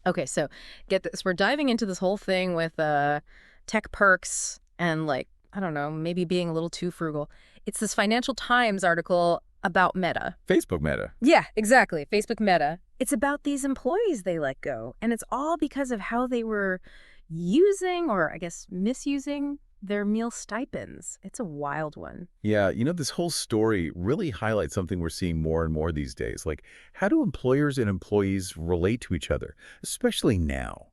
Okay, so get this. We're diving into this whole thing with tech perks and, like, I don't know, maybe being a little too frugal. It's this Financial Times article about Meta. Facebook Meta. Yeah, exactly. Facebook Meta. It's about these employees they let go, and it's all because of how they were using, or I guess misusing, their meal stipends. It's a wild one. Yeah, this whole story really highlights something we're seeing more and more these days. Like, how do employers and employees relate to each other, especially now?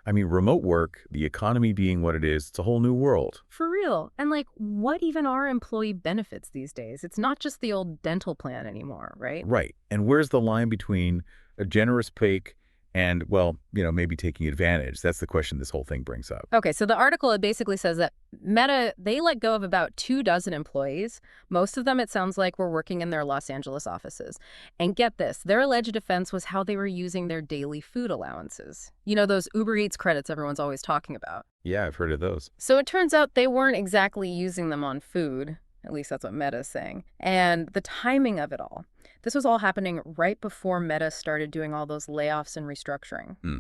I mean, remote work, the economy being what it is, it's a whole new world. For real. And, like, what even are employee benefits these days? It's not just the old dental plan anymore, right? Right. And where's the line between a generous paycheck and, well, maybe taking advantage? That's the question this whole thing brings up. Okay, so the article, it basically says that Meta, they let go of about 24 employees. Most of them, it sounds like, were working in their Los Angeles offices. And get this, their alleged offense was how they were using their daily food allowances. You know, those Uber Eats credits everyone's always talking about. Yeah, I've heard of those. So it turns out they weren't exactly using them on food. At least that's what Meta is saying. And the timing of it all. This was all happening right before Meta started doing all those layoffs and restructuring. Hmm.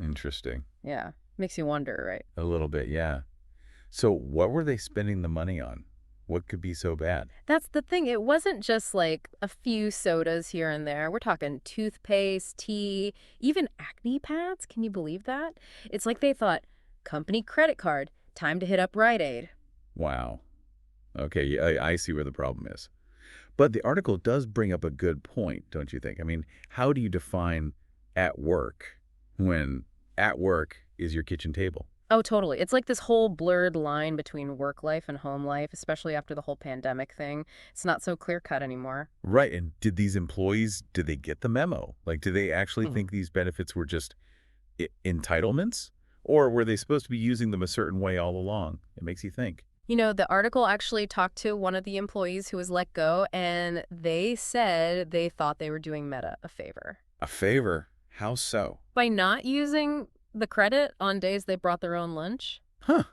Interesting. Yeah, makes you wonder, right? A little bit, yeah. So what were they spending the money on? What could be so bad? That's the thing. It wasn't just like a few sodas here and there. We're talking toothpaste, tea, even acne pads. Can you believe that? It's like they thought, company credit card, time to hit up Rite Aid. Wow. Okay, yeah, I see where the problem is. But the article does bring up a good point, don't you think? I mean, how do you define at work when at work is your kitchen table? Oh, totally. It's like this whole blurred line between work life and home life, especially after the whole pandemic thing. It's not so clear cut anymore. Right, and did these employees, did they get the memo? Like, did they actually Mhm. think these benefits were just entitlements? Or were they supposed to be using them a certain way all along? It makes you think. You know, the article actually talked to one of the employees who was let go, and they said they thought they were doing Meta a favor A favor? How so? by not using the credit on days they brought their own lunch. Huh.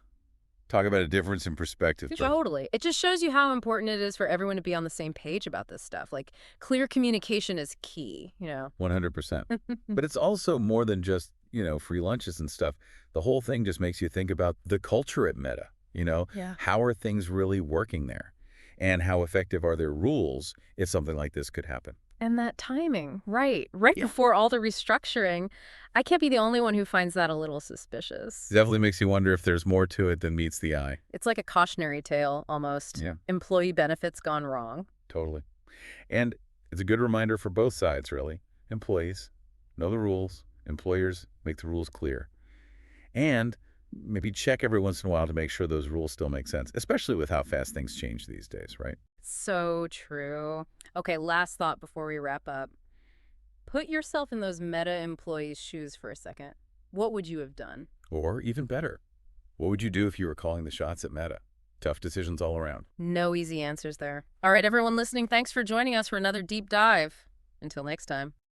Talk about a difference in perspective, but Totally. It just shows you how important it is for everyone to be on the same page about this stuff. Like, clear communication is key, you know? 100%. But it's also more than just, free lunches and stuff. The whole thing just makes you think about the culture at Meta. Yeah. How are things really working there? And how effective are their rules if something like this could happen? And that timing, right. Right Yeah. before all the restructuring. I can't be the only one who finds that a little suspicious. Definitely makes you wonder if there's more to it than meets the eye. It's like a cautionary tale, almost. Yeah, Employee benefits gone wrong. totally. And it's a good reminder for both sides, really. Employees know the rules. Employers make the rules clear. And maybe check every once in a while to make sure those rules still make sense, especially with how fast things change these days, right? So true. Okay, last thought before we wrap up. Put yourself in those Meta employees' shoes for a second. What would you have done? Or even better, what would you do if you were calling the shots at Meta? Tough decisions all around. No easy answers there. All right, everyone listening, thanks for joining us for another deep dive. Until next time.